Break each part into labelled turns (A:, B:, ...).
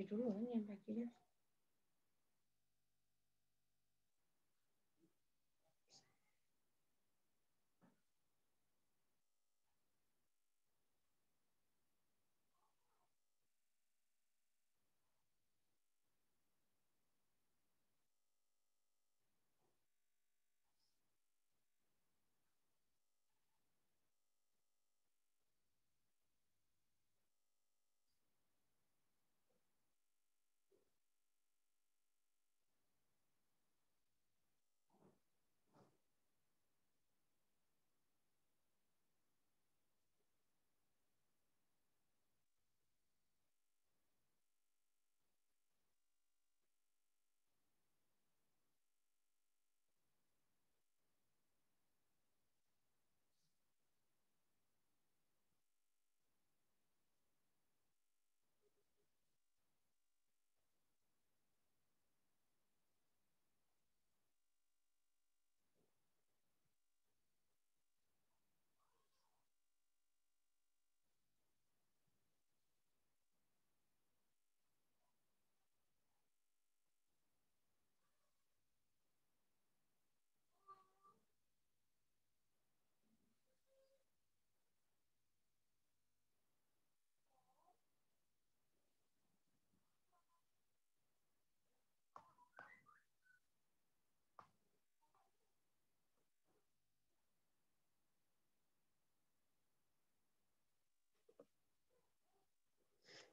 A: dulu yang paginya.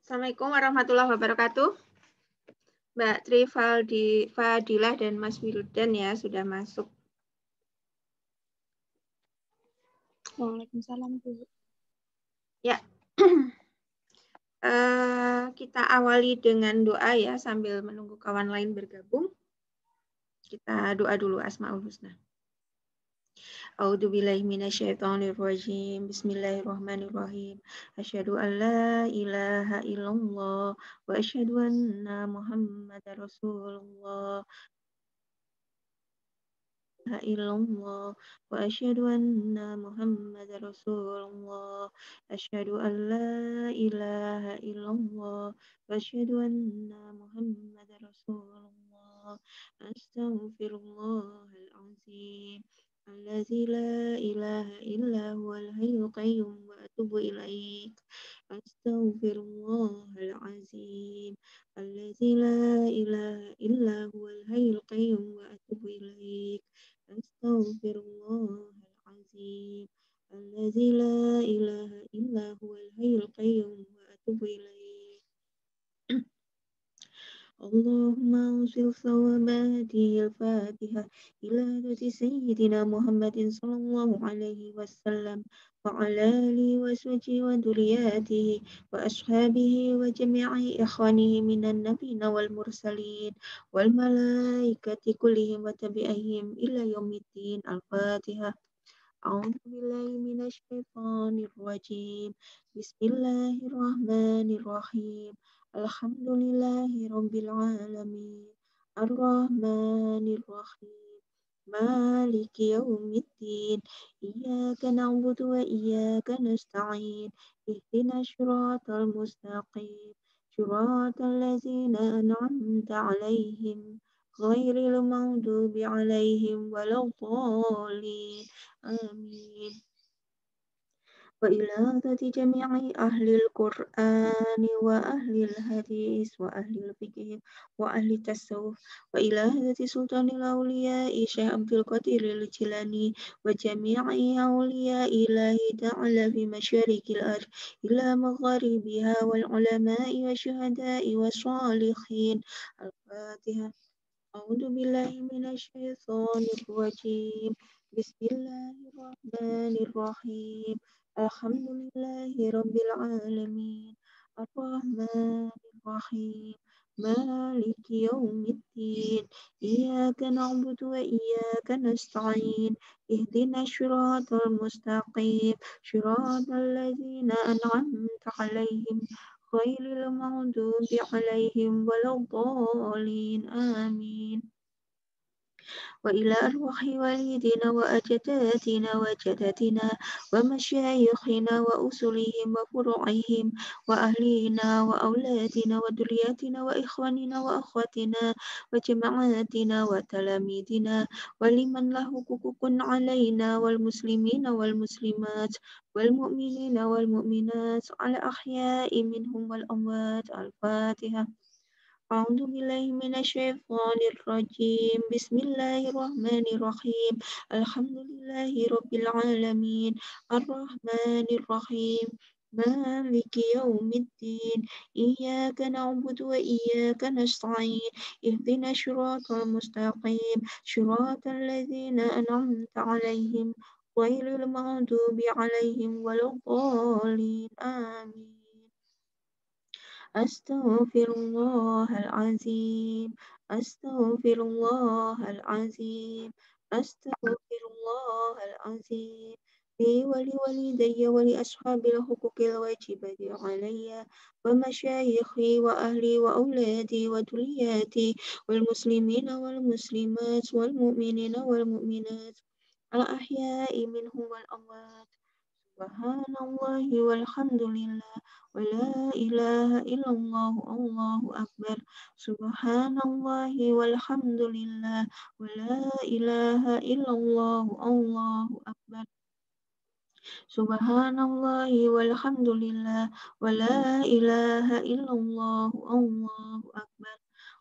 A: Assalamualaikum warahmatullahi wabarakatuh. Mbak Fadilah dan Mas Wildan ya sudah masuk.
B: Waalaikumsalam, Bu.
A: Ya, kita awali dengan doa ya sambil menunggu kawan lain bergabung. Kita doa dulu Asmaul Husna. A'udzubillahi minasyaitonirrajim. Bismillahirrahmanirrahim. Asyhadu an la ilaha illallah wa asyhadu anna Muhammadar Rasulullah. Illallah wa asyhadu anna Muhammadar Rasulullah. Asyhadu an la ilaha illallah wa asyhadu anna Muhammadar Rasulullah. Astaghfirullahal azim. Allazi la ilaha illa huwal hayyul qayyum wa atubu ilaik. Astaghfirullahal azim. Allazi la ilaha illa huwal hayyul qayyum wa atubu ilaik. Astaghfirullahal azim. Allazi la ilaha illa huwal hayyul qayyum wa atubu ilaik. Allahumma usil sawabati al-Fatihah ila hati Sayyidina Muhammadin sallallahu alaihi wasallam wa ala alihi wa sahbihi wa duriyatihi wa ashabihi wa jami'i ikhwanihi minan nabiyina wal mursalin wal malaikati kullihim wa tabi'ihim ila yaumiddin. Al-Fatihah. A'udzu billahi minasy syaithanir rajim. Bismillahirrahmanirrahim. Alhamdulillahi rabbil alamin. Ar-Rahmanir Rahim. Maliki yaumiddin. Iyyaka na'budu wa iyyaka nasta'in. Ihdinas siratal mustaqim. Siratal ladzina an'amta 'alaihim ghairil maghdubi 'alaihim waladdallin. Amin. Wa ila dhati jami'i ahlil Qur'ani wa ahlil hadis wa ahlil fiqh wa ahli tasawuf wa ila dhati sultanil awliya'i Syekh Abdul Qadiril Jilani wa jami'i awliya ilahi ta'ala fi masyarikil ard ila magharibiha wal ulama'i wa syuhada'i wa shalihin. Al-Fatihah. A'udzu billahi minasy syaithanir rajim. Bismillahirrahmanirrahim. Alhamdulillahi rabbil alamin. Ar-Rahmanir Rahim. Maliki yaumiddin. Iyyaka na'budu wa iyyaka nasta'in. Ihdinas siratal mustaqim. Siratal ladzina an'amta 'alaihim ghairil maghdubi 'alaihim waladdallin. Amin. وإلى أرواح والدينا وأجدادنا وجدتنا ومشايخنا وأصولهم وفروعهم وأهلنا وأولادنا وذرياتنا وإخواننا وأخواتنا وجماعاتنا وتلاميذنا ولمن له حقوق علينا والمسلمين والمسلمات والمؤمنين والمؤمنات على أحياء منهم والأموات. الفاتحة. أعوذ بالله من الشيطان الرجيم. بسم الله الرحمن الرحيم. الحمد لله رب العالمين الرحمن الرحيم مالك يوم الدين إياك نعبد وإياك نستعين اهدنا الصراط المستقيم صراط الذين أنعمت عليهم غير المغضوب عليهم ولا الضالين آمين. أستغفر الله العظيم أستغفر الله العظيم أستغفر الله العظيم لي ولوالدي ولأصحاب الحقوق الواجبة علي ومشايخي وأهلي وأولادي وذرياتي والمسلمين والمسلمات والمؤمنين والمؤمنات الأحياء منهم والأموات. سبحان الله والحمد لله ولا إله إلا الله الله أكبر. سبحان الله والحمد لله ولا إله إلا الله الله أكبر. سبحان الله والحمد لله ولا إله إلا الله الله أكبر.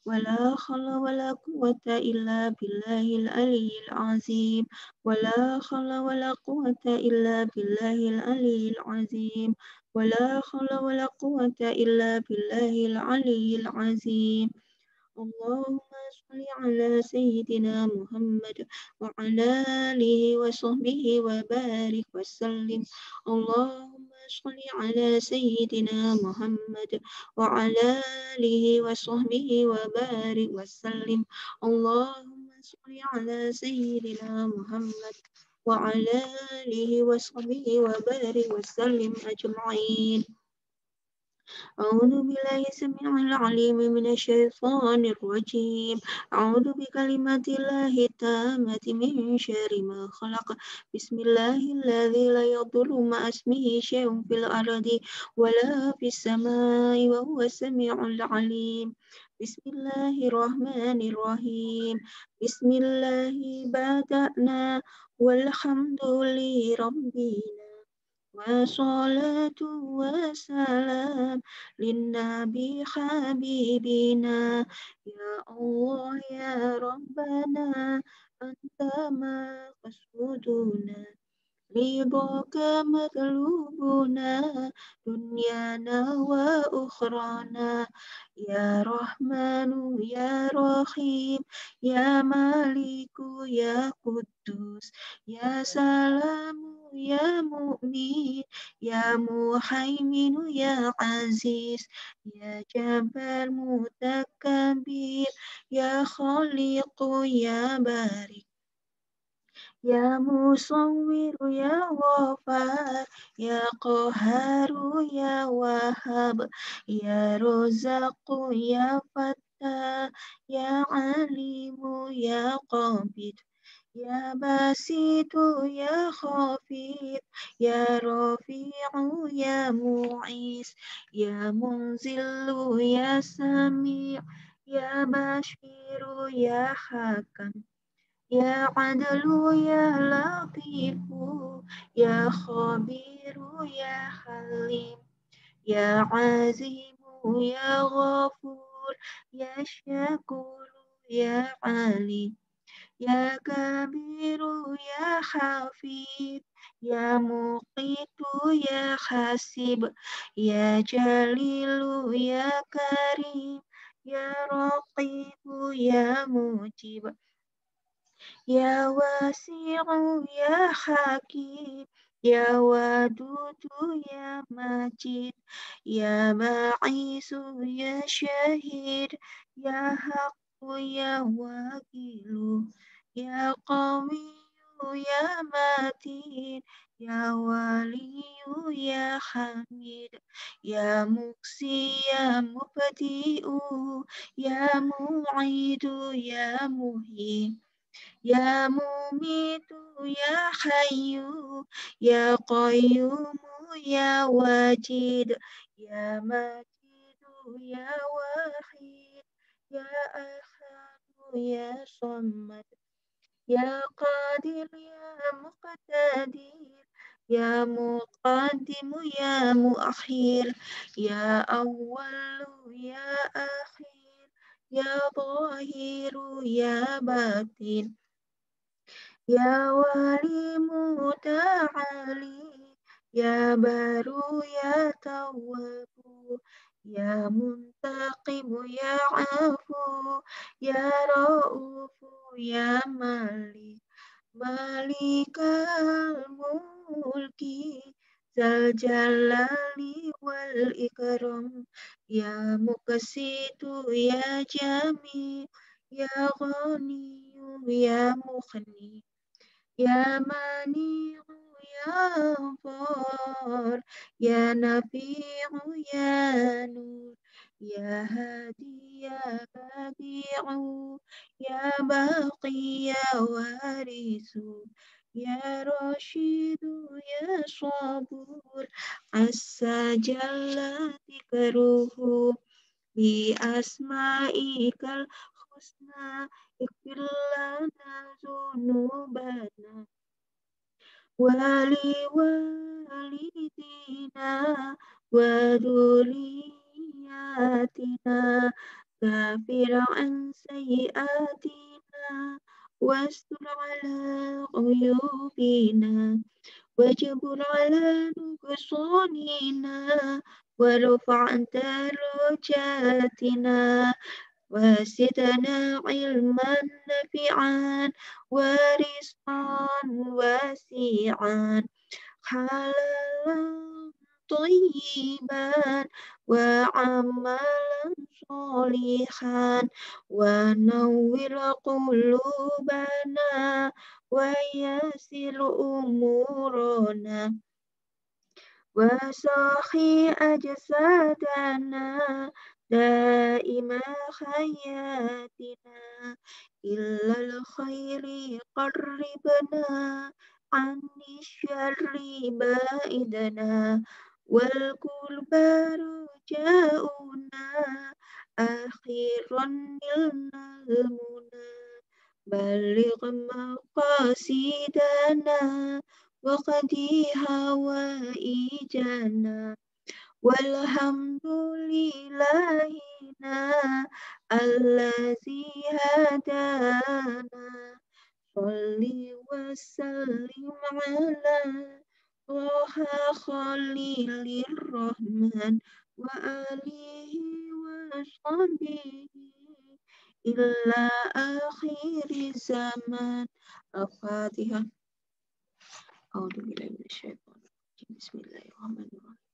A: ولا حول ولا قوة إلا بالله العلي العظيم. ولا حول ولا قوة إلا بالله العلي العظيم. ولا حول ولا قوة إلا بالله العلي العظيم. اللهم صل على سيدنا محمد وعلى آله وصحبه وبارك وسلم. اللهم صل على سيدنا محمد وعلى آله وصحبه وبارك وسلم. اللهم صل على سيدنا محمد وعلى آله وصحبه وبارك وسلم أجمعين. أعوذ بالله السميع العليم من الشيطان الرجيم. أعوذ بكلمات الله التامة من شر ما خلق. بسم الله الذي لا يضر مع اسمه شيء في الأرض ولا في السماء وهو السميع العليم. بسم الله الرحمن الرحيم. بسم الله بدأنا والحمد لربنا وصلاة وسلام للنبي حبيبنا. يا الله يا ربنا أنت ما قصدنا رضاك مطلوبنا دنيانا وأخرانا. يا رحمن يا رحيم يا مالك يا قدوس يا سلام يا مؤمن يا مهيمن يا عزيز يا جبار متكبر يا خالق يا بارئ يا مصور يا غفار يا قهار يا وهاب يا رزاق يا فتاح يا عليم يا قابض يا باسط يا خفيض يا رفيع يا معيز يا منزل يا سميع يا بشير يا حكم يا عدل يا لطيف يا خبير يا حليم يا عزيم يا غفور يا شكور يا عليم يا كبير يا حفيظ يا مقيت يا حاسب يا جليل يا كريم يا رقيب يا مجيب يا واسع يا حكيم يا ودود يا مجيد يا باعث يا شهيد يا حق يا وكيل يا قوي يا متين يا ولي يا حميد يا مقسي يا مبدئ يا معيد يا مهين Ya Mumitu ya Hayyu ya Qayyumu ya Wajid ya Majidu ya Wahid ya Ahadu ya Samad ya Qadir ya Muqtadir ya Muqaddimu ya Muakhir ya Awwalu ya Akhir ya Zahiru ya Batin Ya wali muta'ali, ya baru ya tawabu, ya muntaqimu ya afu, ya ra'ufu ya malik, malikal mulki, zal jalali wal ikram, ya muqsitu ya jami, ya ghaniyu ya mukhni. Ya Mani'u ya Ghafar, Ya Nafi'u ya Nur, Ya Hadi ya Badi'u, Ya Baqi ya Warisu, Ya Rashidu ya Sabur, Asa Jalla Dikruhu, Bi Asma'ikal Husna, Ighfir lana dzunubana wali walidina wa dzurriyyatina kafir an sayyi'atina wastur ala uyubina wajbur ala nuqsanina warfa' darajatina وزدنا علما نافعا ورزقا واسعا حلالا طيبا وعملا صالحا ونور قلوبنا ويسر أمورنا وصاحي أجسادنا دائم حياتنا إلا الخير قربنا عن الشر بائدنا والقرب رجاؤنا أخيرا نلنا المنى بلغ مقاصدنا وقضي هوائجنا والحمد لله الذي هدانا صل وسلم على طه خليل الرحمن وآله وصحبه إلى آخر الزمان الفاتحة أعوذ بالله من الشيطان الرجيم بسم الله الرحمن الرحيم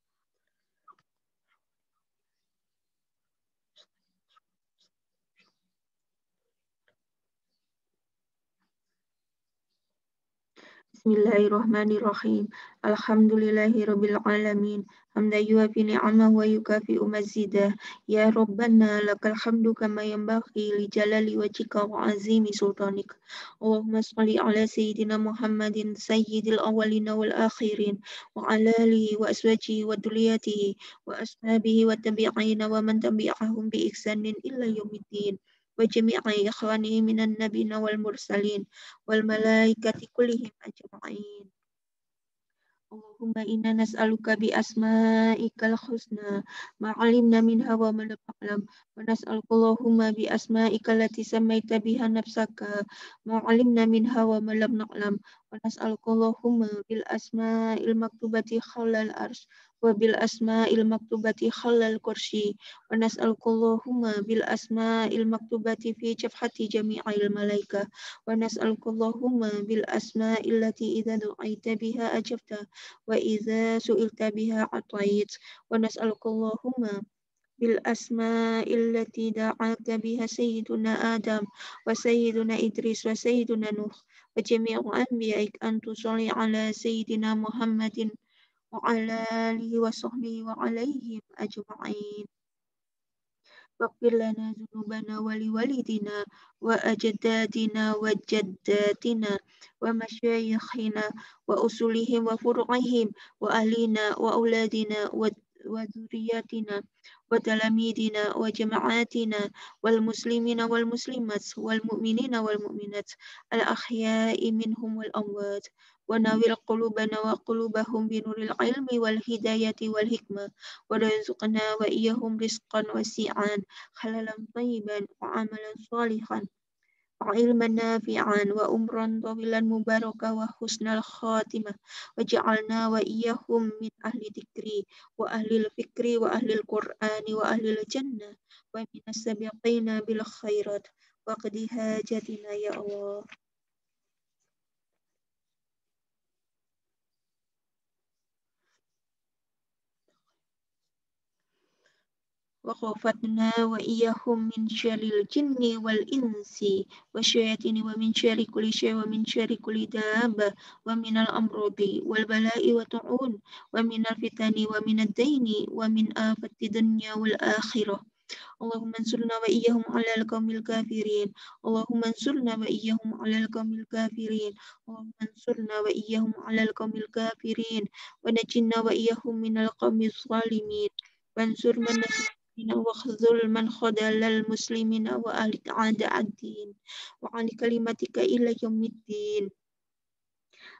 A: Bismillahirrahmanirrahim. Alhamdulillahirabbil alamin. Hamdan yuafi ni'amahu wa yukafi'u mazidah. Ya Rabbana lakal hamdu kama yanbaghi li jalali wajhika wa azimi sultanik. Allahumma shalli ala sayyidina Muhammadin sayyidil awwalin wal akhirin wa ala alihi wa azwajihi wa dzurriyyatihi wa ashabihi wa tabi'in wa man tabi'ahum bi ihsanin illa yaumiddin. Wa jami'i ikhwanihi minan nabiyyin wal mursalin wal malaikati kullihim ajma'in. Allahumma inna nas'aluka bi asma'ikal husna ma 'alimna minha wa ma lam na'lam wa nas'aluka Allahumma bi asma'ikal lati samaita biha nafsaka ma 'alimna minha wa ma lam na'lam wa nas'aluka Allahumma bil asma'il maktubati khalal arsy wa bil asma'il maktubati khalal kursy wa nas'aluka Allahumma bil asma'il maktubati fi jafhati jami'il malaikah wa nas'aluka Allahumma bil asma'il lati idza du'aita biha ajabta wa idza su'ilta biha atait wa nas'aluka Allahumma bil asma'il lati da'aka biha sayyiduna Adam wa sayyiduna Idris wa sayyiduna Nuh wa jami'u anbiya'ik an tusalli ala sayyidina Muhammadin wa ala alihi wa sahbihi wa alaihim ajma'in. واغفر لنا ذنوبنا ولوالدنا وأجدادنا وجداتنا ومشايخنا وأصولهم وفروعهم وأهلنا وأولادنا وذرياتنا وتلاميذنا وجماعاتنا والمسلمين والمسلمات والمؤمنين والمؤمنات الأحياء منهم والأموات ونور قلوبنا وقلوبهم بنور العلم والهداية والحكمة ورزقنا وإياهم رزقا واسعا حلالا طيبا وعملا صالحا وعلما نافعا وأمرا طويلا مباركا وحسن الخاتمة وجعلنا وإياهم من أهل ذكري وأهل الفكر وأهل القرآن وأهل الجنة ومن السابقين بالخيرات وقد حاجتنا يا الله. وخفتنا وإياهم من شر الجن والإنس والشياطين ومن شر كل شيء ومن شر كل دابة ومن الأمراض والبلاء والطاعون ومن الفتن ومن الدين ومن آفة الدنيا والآخرة. اللهم انصرنا وإياهم على القوم الكافرين. اللهم انصرنا وإياهم على القوم الكافرين. اللهم انصرنا وإياهم على القوم الكافرين ونجنا وإياهم من القوم الظالمين وانصر من نصر واخذل من خذل المسلمين وأهل أعداء الدين وعن كلمتك إلى يوم الدين.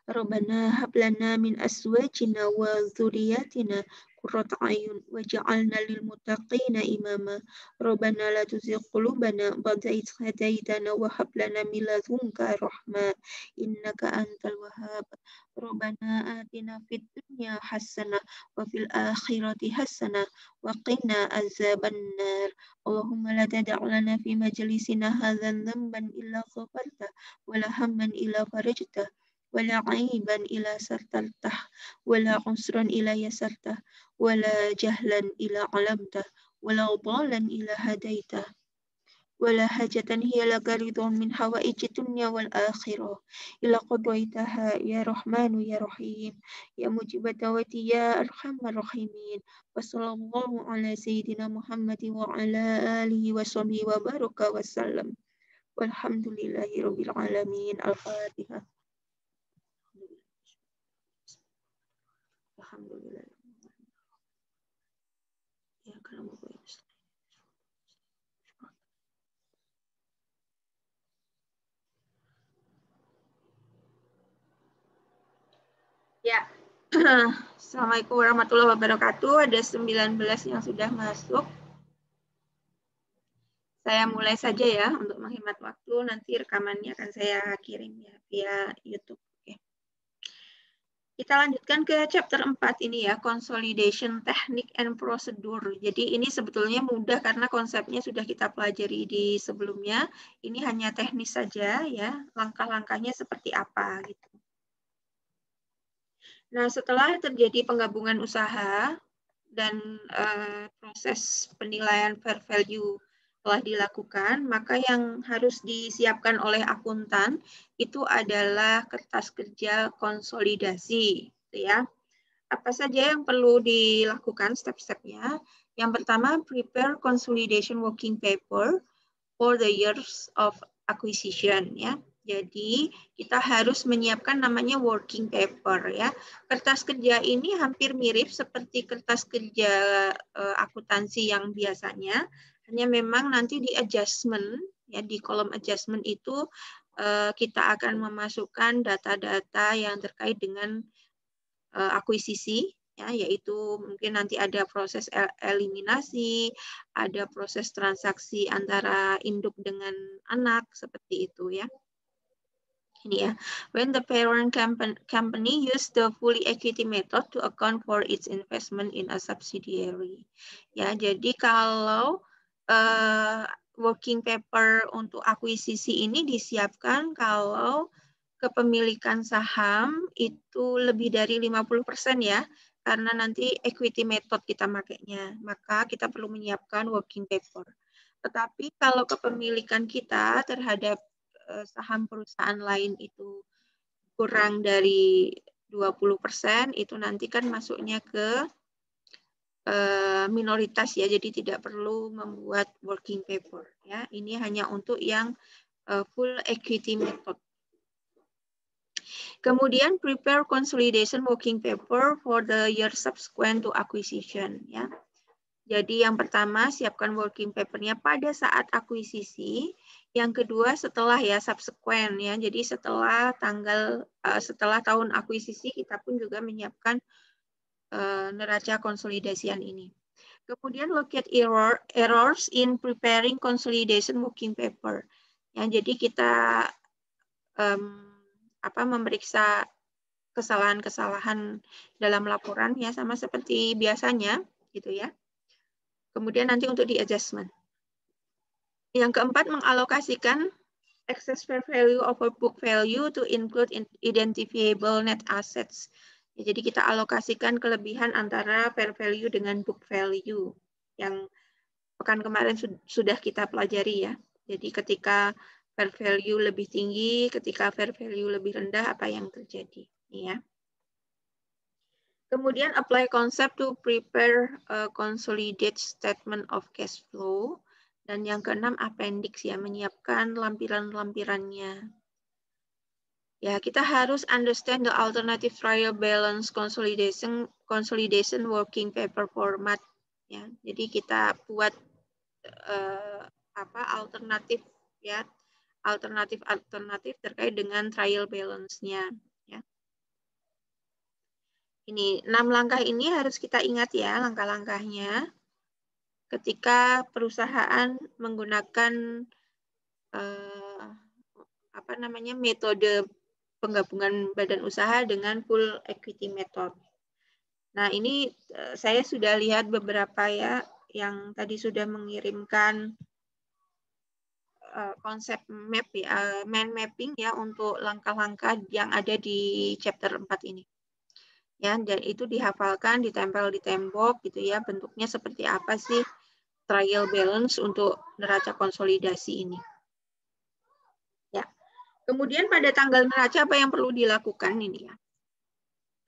A: ربنا هب لنا من أزواجنا وذرياتنا قرة أعين واجعلنا للمتقين إماما. ربنا لا تزغ قلوبنا بعد إذ هديتنا وهب لنا من لدنك رحمة إنك أنت الوهاب. ربنا آتنا في الدنيا حسنة وفي الآخرة حسنة وقنا عذاب النار. اللهم لا تدع لنا في مجلسنا هذا ذنبا إلا غفرته ولا هما إلا فرجته ولا عيبا إلا سترته ولا عسرا إلا يسرته ولا جهلا إلا علمته ولا ضالا إلا هديته ولا حاجة هي لك رضا من حوائج الدنيا والآخرة إلا قضيتها يا رحمن يا رحيم يا مجيب الدعوات يا أرحم الراحمين. وصلى الله على سيدنا محمد وعلى آله وصحبه وبارك وسلم والحمد لله رب العالمين. الفاتحة. Alhamdulillah. Ya, kalau mau ya. Assalamualaikum warahmatullahi wabarakatuh. Ada 19 yang sudah masuk. Saya mulai saja ya untuk menghemat waktu. Nanti rekamannya akan saya kirim ya via YouTube. Oke. Kita lanjutkan ke chapter 4 ini ya, consolidation technique and procedure. Jadi ini sebetulnya mudah karena konsepnya sudah kita pelajari di sebelumnya. Ini hanya teknis saja ya, langkah-langkahnya seperti apa gitu. Nah, setelah terjadi penggabungan usaha dan proses penilaian fair value telah dilakukan, maka yang harus disiapkan oleh akuntan itu adalah kertas kerja konsolidasi, gitu ya. Apa saja yang perlu dilakukan step-stepnya? Yang pertama, prepare consolidation working paper for the years of acquisition, ya. Jadi kita harus menyiapkan namanya working paper ya. Kertas kerja ini hampir mirip seperti kertas kerja akuntansi yang biasanya, hanya memang nanti di adjustment ya, di kolom adjustment itu kita akan memasukkan data-data yang terkait dengan akuisisi ya, yaitu mungkin nanti ada proses eliminasi, ada proses transaksi antara induk dengan anak seperti itu ya. Ini ya, when the parent company use the fully equity method to account for its investment in a subsidiary. Ya, jadi kalau working paper untuk akuisisi ini disiapkan kalau kepemilikan saham itu lebih dari 50% ya, karena nanti equity method kita makainya, maka kita perlu menyiapkan working paper. Tetapi kalau kepemilikan kita terhadap saham perusahaan lain itu kurang dari 20%, itu nanti kan masuknya ke minoritas ya, jadi tidak perlu membuat working paper ya. Ini hanya untuk yang full equity method. Kemudian prepare consolidation working paper for the year subsequent to acquisition ya. Jadi yang pertama siapkan working paper-nya pada saat akuisisi. Yang kedua setelah ya subsequent ya. Jadi setelah setelah tahun akuisisi kita pun juga menyiapkan neraca konsolidasian ini. Kemudian locate errors in preparing consolidation working paper. Ya, jadi kita memeriksa kesalahan-kesalahan dalam laporan ya sama seperti biasanya gitu ya. Kemudian nanti untuk di adjustment. Yang keempat, mengalokasikan excess fair value over book value to include identifiable net assets. Ya, jadi kita alokasikan kelebihan antara fair value dengan book value yang pekan kemarin sudah kita pelajari ya. Jadi ketika fair value lebih tinggi, ketika fair value lebih rendah, apa yang terjadi? Ya. Kemudian apply concept to prepare a consolidated statement of cash flow. Dan yang keenam, appendix ya, menyiapkan lampiran-lampirannya. Ya, kita harus understand the alternative trial balance consolidation working paper format. Ya, jadi kita buat alternatif ya, alternatif terkait dengan trial balance-nya. Ya. Ini 6 langkah ini harus kita ingat ya, langkah-langkahnya ketika perusahaan menggunakan metode penggabungan badan usaha dengan full equity method. Nah, ini saya sudah lihat beberapa ya yang tadi sudah mengirimkan konsep map ya, mind mapping ya untuk langkah-langkah yang ada di chapter 4 ini. Ya, dan itu dihafalkan, ditempel di tembok gitu ya, bentuknya seperti apa sih trial balance untuk neraca konsolidasi ini. Ya. Kemudian pada tanggal neraca apa yang perlu dilakukan ini ya?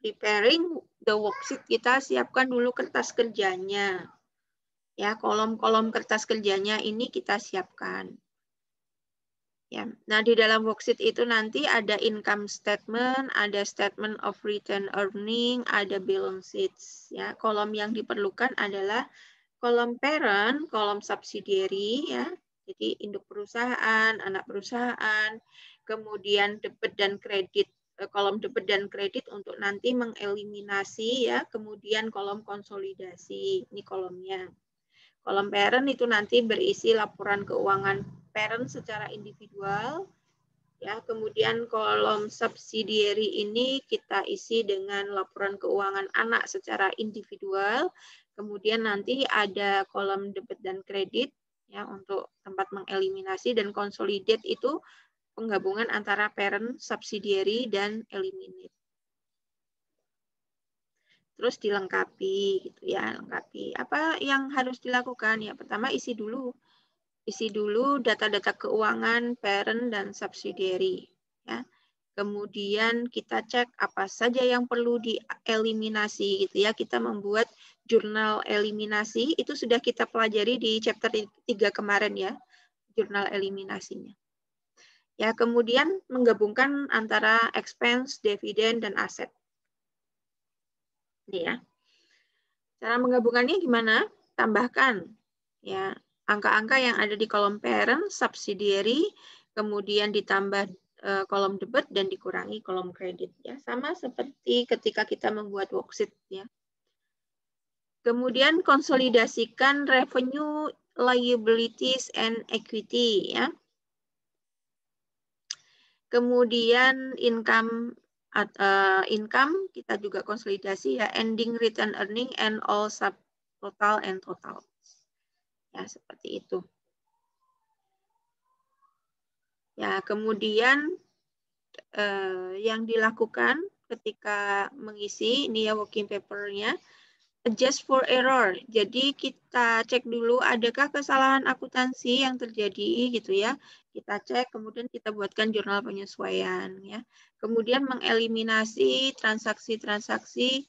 A: Preparing the worksheet, kita siapkan dulu kertas kerjanya. Ya, kolom-kolom kertas kerjanya ini kita siapkan. Ya. Nah, di dalam worksheet itu nanti ada income statement, ada statement of return earning, ada balance sheets. Ya, kolom yang diperlukan adalah kolom parent, kolom subsidiary, ya. Jadi induk perusahaan, anak perusahaan, kemudian debit dan kredit, kolom debit dan kredit untuk nanti mengeliminasi, ya. Kemudian kolom konsolidasi, ini kolomnya. Kolom parent itu nanti berisi laporan keuangan parent secara individual, ya. Kemudian kolom subsidiary ini kita isi dengan laporan keuangan anak secara individual. Kemudian nanti ada kolom debit dan kredit ya untuk tempat mengeliminasi, dan consolidate itu penggabungan antara parent, subsidiary, dan eliminate. Terus dilengkapi gitu ya, lengkapi. Apa yang harus dilakukan? Ya, pertama isi dulu data-data keuangan parent dan subsidiary ya. Kemudian kita cek apa saja yang perlu dieliminasi gitu ya. Kita membuat jurnal eliminasi, itu sudah kita pelajari di chapter 3 kemarin ya, jurnal eliminasinya. Ya, kemudian menggabungkan antara expense, dividen, dan aset. Ini ya. Cara menggabungkannya gimana? Tambahkan ya angka-angka yang ada di kolom parent, subsidiary, kemudian ditambah kolom debit dan dikurangi kolom kredit ya. Sama seperti ketika kita membuat worksheet ya. Kemudian konsolidasikan revenue, liabilities, and equity ya. Kemudian income kita juga konsolidasi ya, ending return earning and all subtotal and total. Ya, seperti itu. Ya, kemudian yang dilakukan ketika mengisi ini ya working paper-nya, adjust for error. Jadi kita cek dulu adakah kesalahan akuntansi yang terjadi gitu ya. Kita cek, kemudian kita buatkan jurnal penyesuaian ya. Kemudian mengeliminasi transaksi-transaksi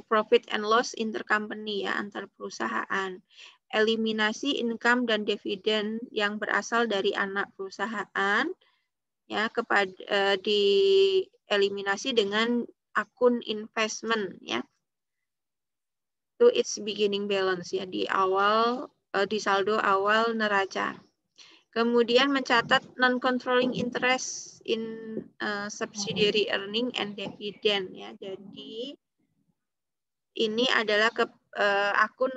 A: profit and loss intercompany ya, antar perusahaan. Eliminasi income dan dividen yang berasal dari anak perusahaan ya kepada dieliminasi dengan akun investment ya. To its beginning balance ya di awal di saldo awal neraca. Kemudian mencatat non-controlling interest in subsidiary earning and dividend ya. Jadi ini adalah akun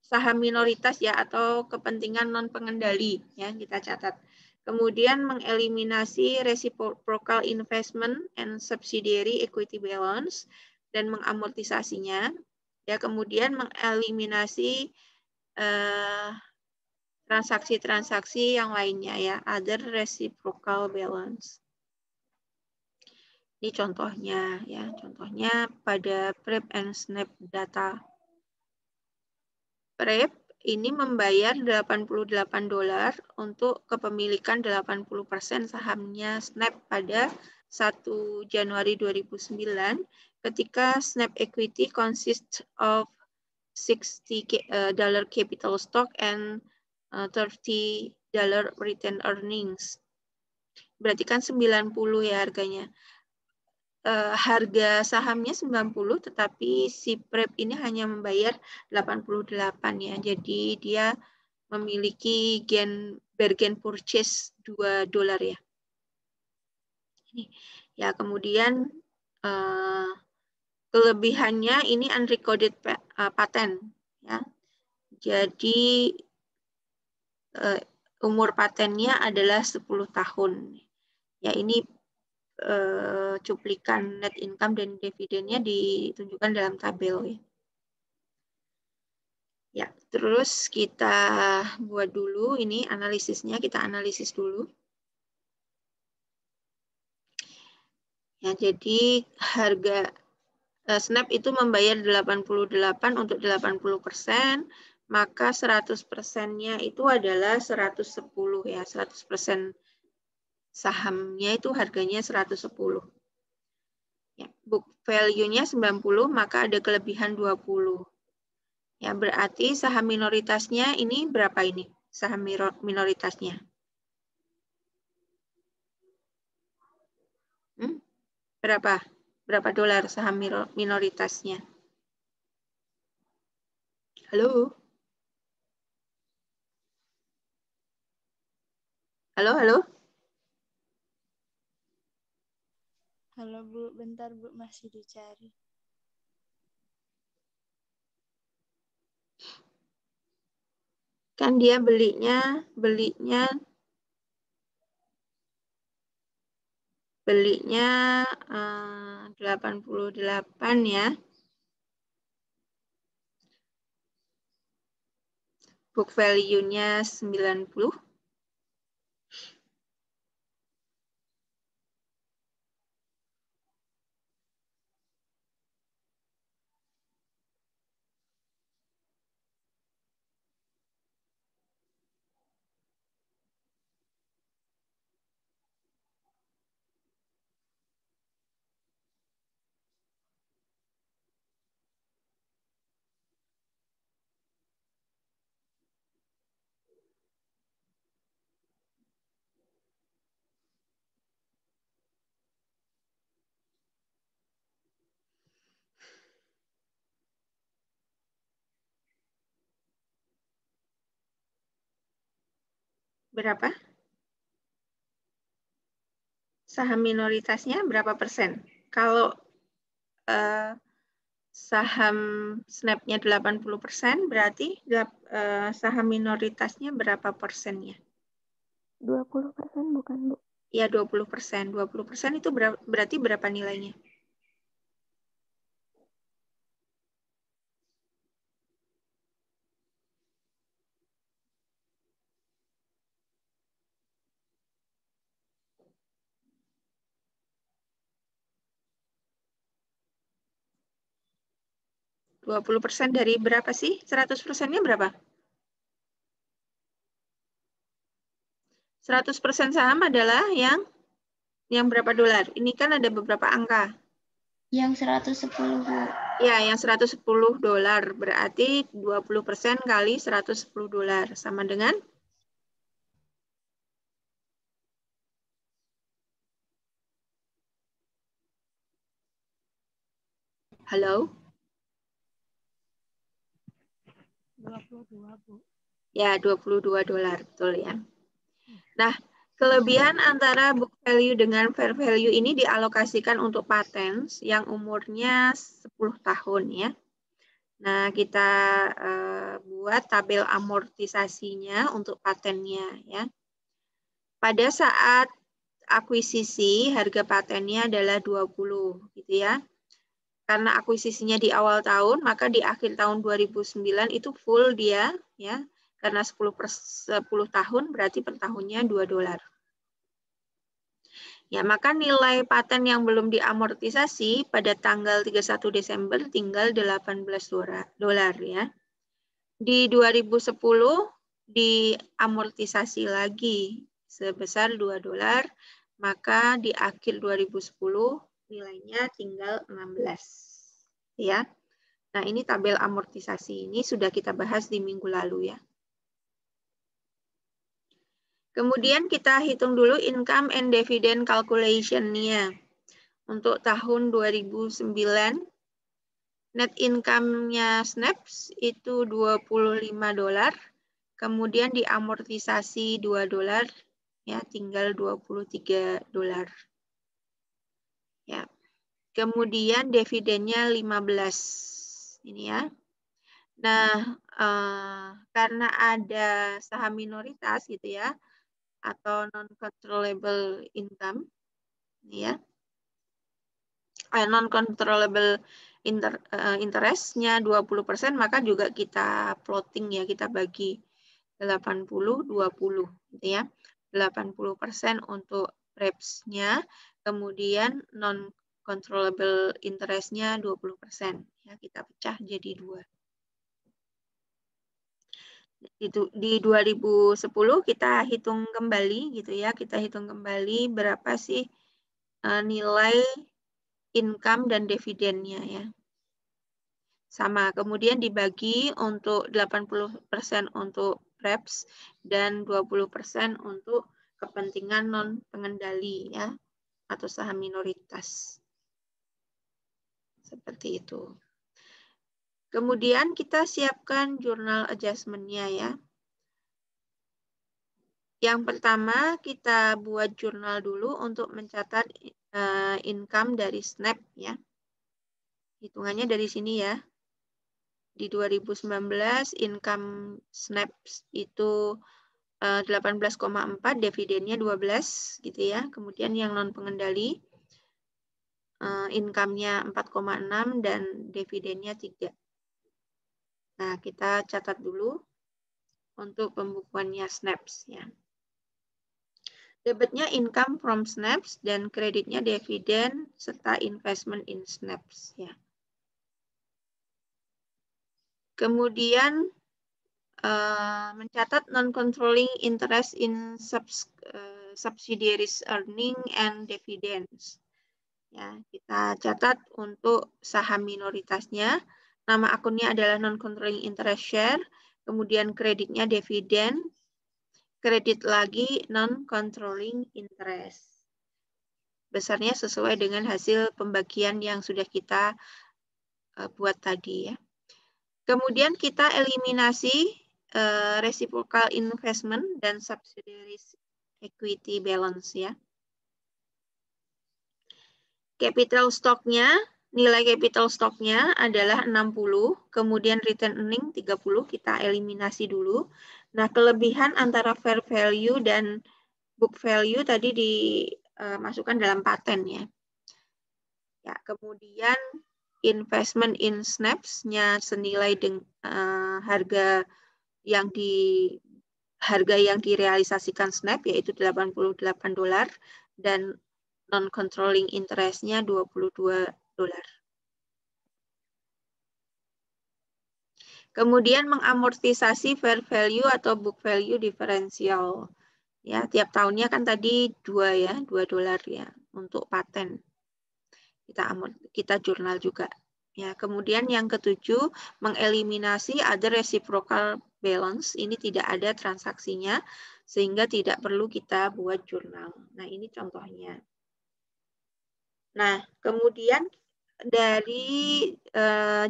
A: saham minoritas ya atau kepentingan non pengendali ya kita catat. Kemudian mengeliminasi reciprocal investment and subsidiary equity balance dan mengamortisasinya. Ya, kemudian mengeliminasi transaksi-transaksi yang lainnya ya, other reciprocal balance. Ini contohnya ya, contohnya pada prep and snap data. Prep ini membayar $88 untuk kepemilikan 80% sahamnya Snap pada 1 Januari 2009 ketika Snap Equity consists of $60 capital stock and $30 return earnings. Berarti kan 90 ya harganya. Harga sahamnya 90 tetapi si prep ini hanya membayar 88 ya. Jadi dia memiliki bargain purchase $2 ya. Ini ya, kemudian kelebihannya ini unrecorded patent ya. Jadi umur patennya adalah 10 tahun. Ya, ini cuplikan net income dan dividennya ditunjukkan dalam tabel ya. Ya, terus kita buat dulu ini analisisnya, kita analisis dulu. Ya, jadi harga Snap itu membayar 88 untuk 80%, maka 100%-nya itu adalah 110 ya, 100% sahamnya itu harganya 110. Ya, book value-nya 90, maka ada kelebihan 20. Ya, berarti saham minoritasnya ini berapa ini? Saham minoritasnya. Berapa? Berapa dolar saham minoritasnya? Halo? Halo, halo?
B: Halo Bu, bentar Bu, masih dicari.
A: Kan dia belinya 88 ya. Book value-nya 90. Berapa? Saham minoritasnya berapa persen? Kalau saham Snap-nya 80%, berarti saham minoritasnya berapa persennya?
B: 20% bukan Bu?
A: Ya, 20%. 20% itu berarti berapa nilainya? %20 dari berapa sih? 100%-nya berapa? 100% saham adalah yang berapa dolar? Ini kan ada beberapa angka. Yang 110, Bu.
C: Ya, yang 110 dolar. Berarti 20% kali 110 dolar. Sama dengan? Halo?
B: 22, Bu.
C: Ya, 22 dolar. Betul ya. Nah, kelebihan antara book value dengan fair value ini dialokasikan untuk paten yang umurnya 10 tahun ya. Nah, kita buat tabel amortisasinya untuk patennya ya. Pada saat akuisisi, harga patennya adalah 20 gitu ya. Karena akuisisinya di awal tahun, maka di akhir tahun 2009 itu full dia ya. Karena 10 tahun berarti per tahunnya 2 dolar. Ya, maka nilai paten yang belum diamortisasi pada tanggal 31 Desember tinggal 18 dolar ya. Di 2010 diamortisasi lagi sebesar 2 dolar, maka di akhir 2010 nilainya tinggal 16 ya. Nah, ini tabel amortisasi ini sudah kita bahas di minggu lalu ya. Kemudian kita hitung dulu income and dividend calculation-nya. Untuk tahun 2009, net income-nya Snaps itu 25 dolar, kemudian diamortisasi 2 dolar, ya tinggal 23 dolar. Ya. Kemudian dividennya 15, ini ya. Nah, karena ada saham minoritas gitu ya, atau non-controllable income, ya, non-controllable interest-nya 20%, maka juga kita plotting ya, kita bagi 80-20 gitu ya. 80% untuk PREPS-nya, kemudian non-controllable interest-nya 20%. Ya, kita pecah jadi 2. Itu di 2010 kita hitung kembali gitu ya, kita hitung kembali berapa sih nilai income dan dividennya ya. Sama, kemudian dibagi untuk 80% untuk PREPS dan 20% untuk kepentingan non pengendali ya atau saham minoritas. Seperti itu. Kemudian kita siapkan jurnal adjustment-nya ya. Yang pertama kita buat jurnal dulu untuk mencatat income dari Snap ya. Hitungannya dari sini ya. Di 2019 income Snaps itu 18,4, dividennya 12 gitu ya. Kemudian yang non pengendali income-nya 4,6 dan dividennya 3. Nah, kita catat dulu untuk pembukuannya Snaps ya. Debitnya income from Snaps dan kreditnya dividen serta investment in Snaps ya. Kemudian mencatat non-controlling interest in subsidiaries earning and dividends. Ya, kita catat untuk saham minoritasnya. Nama akunnya adalah non-controlling interest share. Kemudian kreditnya dividen. Kredit lagi non-controlling interest. Besarnya sesuai dengan hasil pembagian yang sudah kita buat tadi ya. Kemudian kita eliminasi reciprocal investment dan subsidiaries equity balance ya. Capital stock-nya, nilai capital stock-nya adalah 60, kemudian return earning 30, kita eliminasi dulu. Nah, kelebihan antara fair value dan book value tadi dimasukkan dalam paten ya. Ya, kemudian investment in Snaps-nya senilai dengan harga yang direalisasikan Snap yaitu 88 dolar dan non-controlling interest-nya 22 dolar. Kemudian mengamortisasi fair value atau book value diferensial. Ya, tiap tahunnya kan tadi 2 ya, 2 dolar ya untuk paten. kita jurnal juga. Ya, kemudian yang ketujuh, mengeliminasi other reciprocal balance. Ini tidak ada transaksinya, sehingga tidak perlu kita buat jurnal. Nah, ini contohnya. Nah, kemudian dari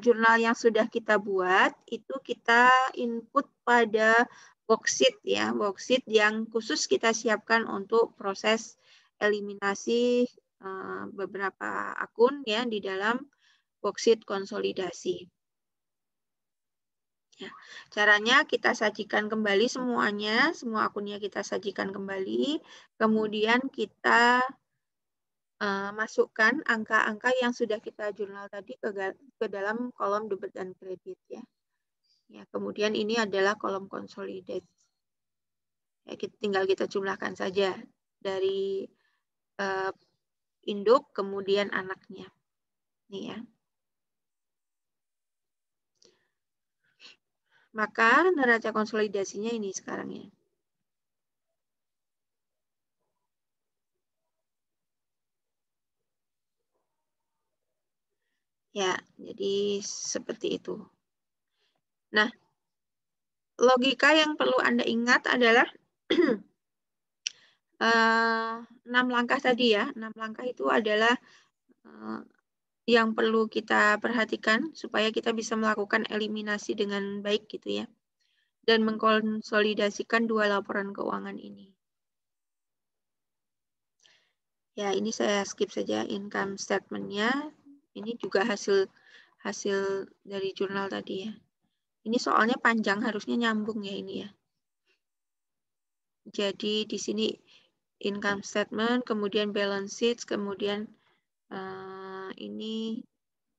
C: jurnal yang sudah kita buat, itu kita input pada worksheet ya, worksheet yang khusus kita siapkan untuk proses eliminasi beberapa akun ya di dalam worksheet konsolidasi. Ya, caranya kita sajikan kembali semuanya, semua akunnya kita sajikan kembali, kemudian kita masukkan angka-angka yang sudah kita jurnal tadi ke dalam kolom debit dan kredit ya. Ya, kemudian ini adalah kolom consolidate. Ya, tinggal kita jumlahkan saja dari induk kemudian anaknya. Nih ya. Maka neraca konsolidasinya ini sekarang ya. Ya, jadi seperti itu. Nah, logika yang perlu Anda ingat adalah 6 langkah tadi ya. 6 langkah itu adalah yang perlu kita perhatikan supaya kita bisa melakukan eliminasi dengan baik gitu ya. Dan mengkonsolidasikan dua laporan keuangan ini. Ya, ini saya skip saja income statement-nya. Ini juga hasil dari jurnal tadi ya. Ini soalnya panjang, harusnya nyambung ya ini ya. Jadi di sini income statement, kemudian balance sheet, kemudian ini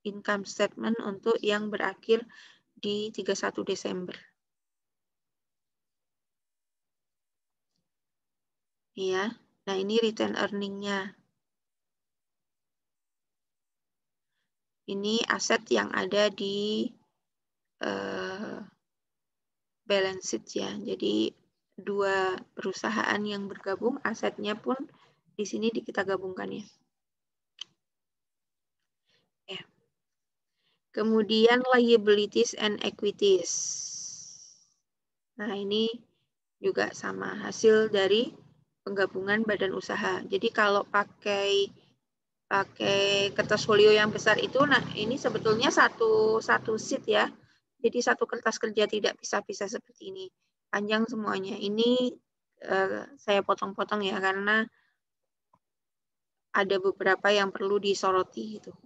C: income statement untuk yang berakhir di 31 Desember. Ya, nah ini return earning-nya. Ini aset yang ada di balance sheet ya. Jadi dua perusahaan yang bergabung, asetnya pun di sini kita gabungkan ya. Ya. Kemudian liabilities and equities. Nah, ini juga sama hasil dari penggabungan badan usaha. Jadi kalau pakai kertas folio yang besar itu, nah ini sebetulnya satu sheet ya. Jadi satu kertas kerja tidak pisah-pisah seperti ini. Panjang semuanya. Ini saya potong-potong ya karena ada beberapa yang perlu disoroti gitu.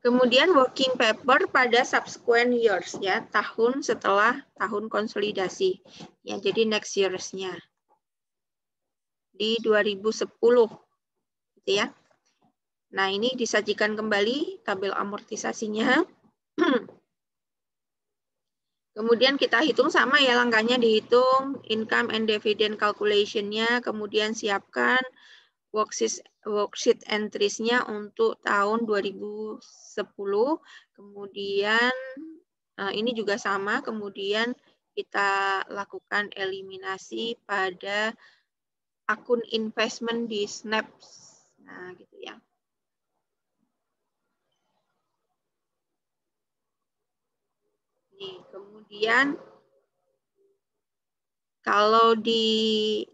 C: Kemudian working paper pada subsequent years ya, tahun setelah tahun konsolidasi. Ya, jadi next years-nya. Di 2010 gitu ya. Nah, ini disajikan kembali tabel amortisasinya. Kemudian kita hitung sama ya langkahnya, dihitung income and dividend calculation-nya, kemudian siapkan worksheet entries-nya untuk tahun 2010. Kemudian ini juga sama, kemudian kita lakukan eliminasi pada akun investment di Snaps. Nah, gitu ya. Nih, kemudian kalau di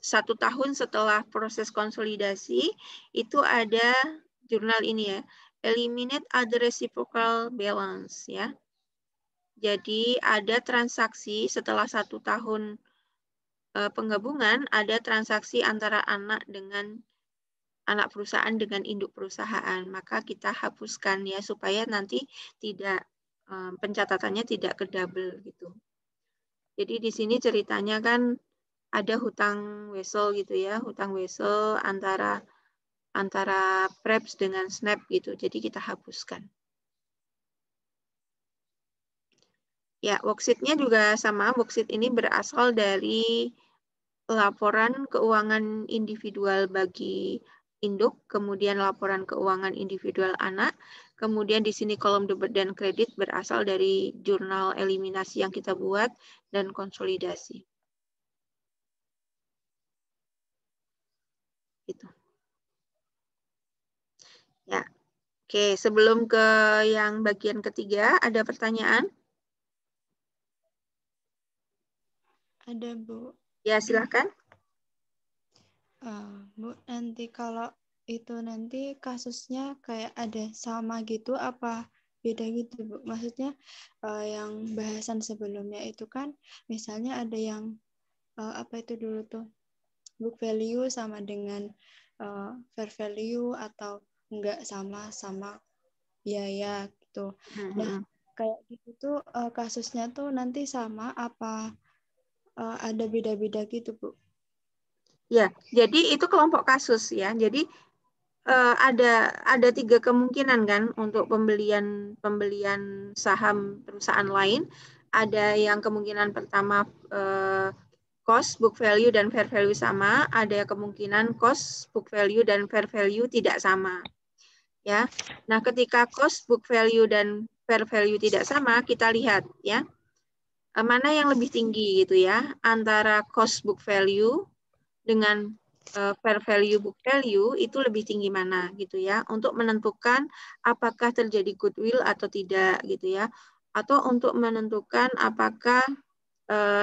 C: 1 tahun setelah proses konsolidasi, itu ada jurnal ini ya, eliminate other reciprocal balance ya. Jadi ada transaksi setelah 1 tahun penggabungan, ada transaksi antara anak perusahaan dengan induk perusahaan. Maka kita hapuskan ya supaya nanti tidak pencatatannya tidak kedouble gitu. Jadi di sini ceritanya kan ada hutang wesel gitu ya, hutang wesel antara Preps dengan Snap gitu. Jadi kita hapuskan. Ya, worksheet-nya juga sama. Worksheet ini berasal dari laporan keuangan individual bagi induk, kemudian laporan keuangan individual anak, kemudian di sini kolom debit dan kredit berasal dari jurnal eliminasi yang kita buat dan konsolidasi. Gitu. Ya. Oke, sebelum ke yang bagian ketiga, ada pertanyaan?
B: Ada, Bu.
C: Ya, silakan.
B: Bu, nanti kalau itu nanti kasusnya kayak ada sama gitu apa beda gitu, Bu? Maksudnya yang bahasan sebelumnya itu kan misalnya ada yang apa itu dulu tuh book value sama dengan fair value atau enggak sama biaya gitu. Nah, kayak gitu tuh kasusnya tuh nanti sama apa ada beda-beda gitu, Bu?
C: Ya, jadi itu kelompok kasus ya. Jadi ada 3 kemungkinan kan untuk pembelian saham perusahaan lain. Ada yang kemungkinan pertama cost, book value, dan fair value sama. Ada kemungkinan cost, book value, dan fair value tidak sama. Ya. Nah, ketika cost, book value, dan fair value tidak sama, kita lihat ya mana yang lebih tinggi gitu ya antara cost book value dengan fair value book value itu lebih tinggi mana gitu ya untuk menentukan apakah terjadi goodwill atau tidak gitu ya atau untuk menentukan apakah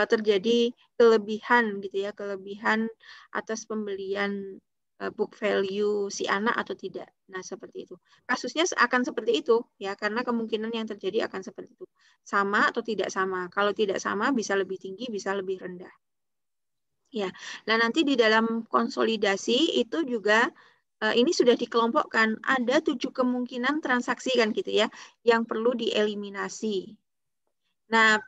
C: terjadi kelebihan gitu ya kelebihan atas pembelian book value si anak atau tidak. Nah, seperti itu. Kasusnya akan seperti itu ya karena kemungkinan yang terjadi akan seperti itu. Sama atau tidak sama. Kalau tidak sama bisa lebih tinggi, bisa lebih rendah. Ya. Nah, nanti di dalam konsolidasi itu juga ini sudah dikelompokkan ada 7 kemungkinan transaksi kan gitu ya yang perlu dieliminasi. Nah,